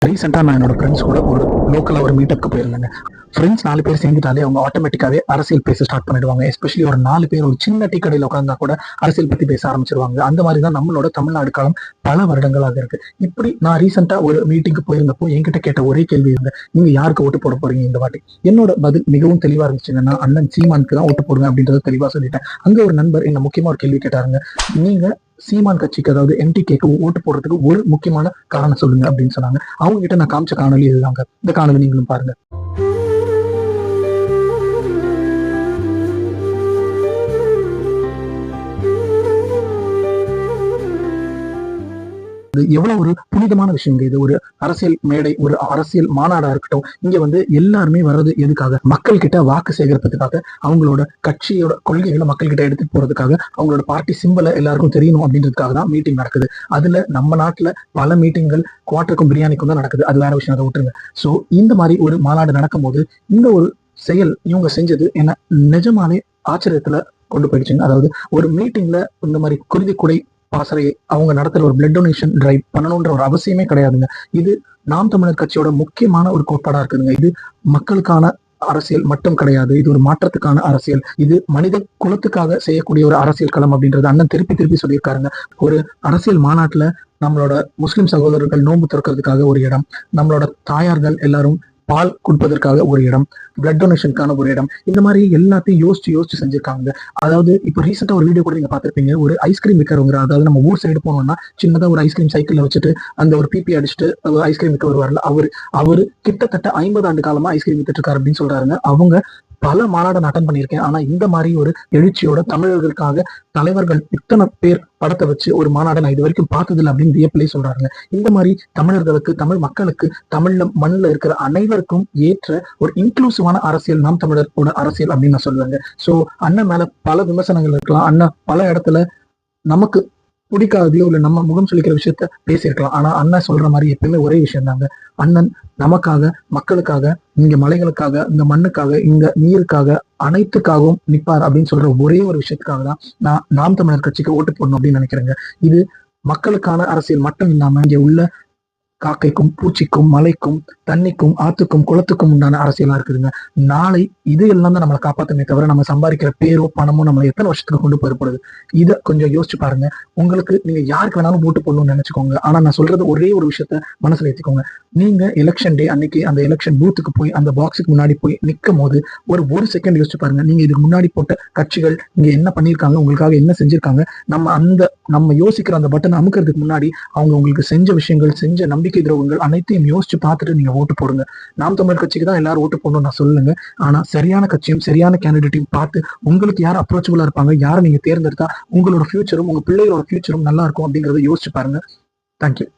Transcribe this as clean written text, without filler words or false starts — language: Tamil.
ரீசெண்டாக நான் என்னோட ஃப்ரெண்ட்ஸ் கூட ஒரு லோக்கலாக ஒரு மீட்டப்க்கு போயிருந்தேங்க. ஃப்ரெண்ட்ஸ் 4 பேர் சேர்ந்துட்டாலே அவங்க ஆட்டோமேட்டிக்காவே அரசியல் பேச ஸ்டார்ட் பண்ணிடுவாங்க. எஸ்பெஷலி ஒரு 4 பேர் ஒரு சின்ன டீ கடையில் உட்காந்தா கூட அரசியல் பத்தி பேச ஆரம்பிச்சிருவாங்க. அந்த மாதிரி தான் நம்மளோட தமிழ்நாடு காலம் பல வருடங்களாக இருக்கு. இப்படி நான் ரீசெண்டா ஒரு மீட்டிங்க்கு போயிருந்தப்போ என்கிட்ட கேட்ட ஒரே கேள்வி இருந்த, நீங்க யாருக்கு ஓட்டு போட போறீங்க இந்த வாட்டி? என்னோட பதில் மிகவும் தெளிவா இருந்துச்சுங்க. நான் அண்ணன் சீமானுக்கு தான் ஓட்டு போடுவேன் அப்படின்றத தெளிவா சொல்லிட்டேன். அங்க ஒரு நண்பர் என்ன முக்கியமா ஒரு கேள்வி கேட்டாருங்க. நீங்க சீமான் கட்சிக்கு, அதாவது எம்டிகேக்கு ஓட்டு போடுறதுக்கு ஒரு முக்கியமான காரணம் சொல்லுங்க அப்படின்னு சொன்னாங்க. அவங்க கிட்ட நான் காமிச்ச காணொலி இதுதாங்க. இந்த காணொலி நீங்களும் பாருங்க. எவ்வளவு ஒரு புனிதமான விஷயம் இது. ஒரு அரசியல் மேடை, ஒரு அரசியல் மாநாடா இருக்கட்டும், இங்க வந்து எல்லாருமே வர்றது எதுக்காக? மக்கள் கிட்ட வாக்கு சேகரிப்பதுக்காக, அவங்களோட கட்சியோட கொள்கைகளை மக்கள் கிட்ட எடுத்துட்டு போறதுக்காக, அவங்களோட பார்ட்டி சிம்பலை எல்லாருக்கும் தெரியணும் அப்படின்றதுக்காக தான் மீட்டிங் நடக்குது. அதுல நம்ம நாட்டுல பல மீட்டிங்கள் குவார்டருக்கும் பிரியாணிக்கும் தான் நடக்குது. அது வேற விஷயம், அதை விட்டுருங்க. சோ இந்த மாதிரி ஒரு மாநாடு நடக்கும் போது இந்த ஒரு செயல் இவங்க செஞ்சது என்ன நிஜமாலே ஆச்சரியத்துல கொண்டு போயிடுச்சுங்க. அதாவது ஒரு மீட்டிங்ல இந்த மாதிரி குருதி குடை பாசறை அவங்க நடத்துற ஒரு பிளட் டொனேஷன் டிரைவ் பண்ணணும்ன்ற ஒரு அவசியமே கிடையாதுங்க. இது நாம் தமிழர் கட்சியோட முக்கியமான ஒரு கோட்பாடா இருக்குதுங்க. இது மக்களுக்கான அரசியல் மட்டும் கிடையாது, இது ஒரு மாற்றத்துக்கான அரசியல், இது மனித குலத்துக்காக செய்யக்கூடிய ஒரு அரசியல் களம் அப்படின்றது அண்ணன் திருப்பி திருப்பி சொல்லியிருக்காருங்க. ஒரு அரசியல் மாநாட்டுல நம்மளோட முஸ்லிம் சகோதரர்கள் நோன்பு திறக்கிறதுக்காக ஒரு இடம், நம்மளோட தாயார்கள் எல்லாரும் பால் கொடுப்பதற்காக ஒரு இடம், பிளட் டொனேஷனுக்கான ஒரு இடம், இந்த மாதிரி எல்லாத்தையும் யோசிச்சு செஞ்சிருக்காங்க. அதாவது இப்போ ரீசெண்டா ஒரு வீடியோ கூட நீங்க பார்த்திருப்பீங்க. ஒரு ஐஸ்கிரீம் விற்கிறவங்க, அதாவது நம்ம ஊர் சைடு போனோம்னா சின்னதா ஒரு ஐஸ்கிரீம் சைக்கிள்ல வச்சுட்டு அந்த ஒரு பிபி அடிச்சுட்டு ஐஸ்கிரீம் விற்க வருவார்ல, அவரு கிட்டத்தட்ட 50 ஆண்டு காலமா ஐஸ்கிரீம் வித்துட்டு இருக்காரு அப்படின்னு சொல்றாருங்க. அவங்க பல மாநாடு நான் அட்டன் பண்ணியிருக்கேன். ஆனா இந்த மாதிரி ஒரு எழுச்சியோட தமிழர்களுக்காக தலைவர்கள் இத்தனை பேர் படத்தை வச்சு ஒரு மாநாடை நான் இது வரைக்கும் பார்த்ததில்லை அப்படின்னு வியப்பிலே சொல்றாங்க. இந்த மாதிரி தமிழர்களுக்கு, தமிழ் மக்களுக்கு, தமிழ்ல மண்ணில் இருக்கிற அனைவருக்கும் ஏற்ற ஒரு இன்க்ளூசிவான அரசியல் நாம் தமிழரோட அரசியல் அப்படின்னு நான் சொல்லுவேங்க. சோ அண்ணன் மேல பல விமர்சனங்கள் இருக்கலாம். அண்ணன் பல இடத்துல நமக்கு பிடிக்காததையோ இல்ல நம்ம முகம் சொல்லிக்கிற விஷயத்த பேசியிருக்கலாம். ஆனா அண்ணன் சொல்ற மாதிரி எப்பயுமே ஒரே விஷயம் தாங்க. அண்ணன் நமக்காக, மக்களுக்காக, இங்க மலைகளுக்காக, இந்த மண்ணுக்காக, இந்த நீருக்காக, அனைத்துக்காகவும் நிற்பார் அப்படின்னு சொல்ற ஒரே ஒரு விஷயத்துக்காக தான் நான் நாம் தமிழர் கட்சிக்கு ஓட்டு போடணும் அப்படின்னு நினைக்கிறேங்க. இது மக்களுக்கான அரசியல் மட்டும் இல்லாம இங்க உள்ள காக்கைக்கும், பூச்சிக்கும், மலைக்கும், தண்ணிக்கும், ஆத்துக்கும், குளத்துக்கும் உண்டான அரசியலா இருக்குதுங்க. நாளை இது எல்லாம் தான் நம்மளை காப்பாத்துமே தவிர நம்ம சம்பாதிக்கிற பேரோ பணமோ நம்மளை எத்தனை வருஷத்துக்கு கொண்டு போயப்படுது. இதை கொஞ்சம் யோசிச்சு பாருங்க. உங்களுக்கு நீங்க யாருக்கு வேணாலும் ஓட்டு போடணும்னு நினைச்சுக்கோங்க. ஆனா நான் சொல்றது ஒரே ஒரு விஷயத்த மனசுல ஏற்றிக்கோங்க. நீங்க எலெக்ஷன் டே அன்னைக்கு அந்த எலெக்ஷன் பூத்துக்கு போய் அந்த பாக்ஸுக்கு முன்னாடி போய் நிற்கும் போது ஒரு செகண்ட் யோசிச்சு பாருங்க. நீங்க இதுக்கு முன்னாடி போட்ட கட்சிகள் இங்க என்ன பண்ணியிருக்காங்க, உங்களுக்காக என்ன செஞ்சிருக்காங்க, நம்ம யோசிக்கிற அந்த பட்டன் அமுக்கிறதுக்கு முன்னாடி அவங்க உங்களுக்கு செஞ்ச விஷயங்கள், செஞ்ச நம்பிக்கை துரோகங்கள் அனைத்தையும் யோசிச்சு பார்த்துட்டு நீங்க ஓட்டு போடுங்க. நாம் தமிழ் கட்சிக்கு தான் எல்லாரும் ஓட்டு போடணும் நான் சொல்லுங்க. ஆனா சரியான கட்சியும் சரியான கேண்டிடேட்டையும் பார்த்து உங்களுக்கு யார் அப்ரோச்சபிளா இருப்பாங்க, யாரை நீங்க தேர்ந்தெடுத்தா உங்களோட ஃபியூச்சரும் உங்க பிள்ளைகளோட ஃபியூச்சரும் நல்லா இருக்கும் அப்படிங்கறத யோசிச்சு பாருங்க. தேங்க்யூ.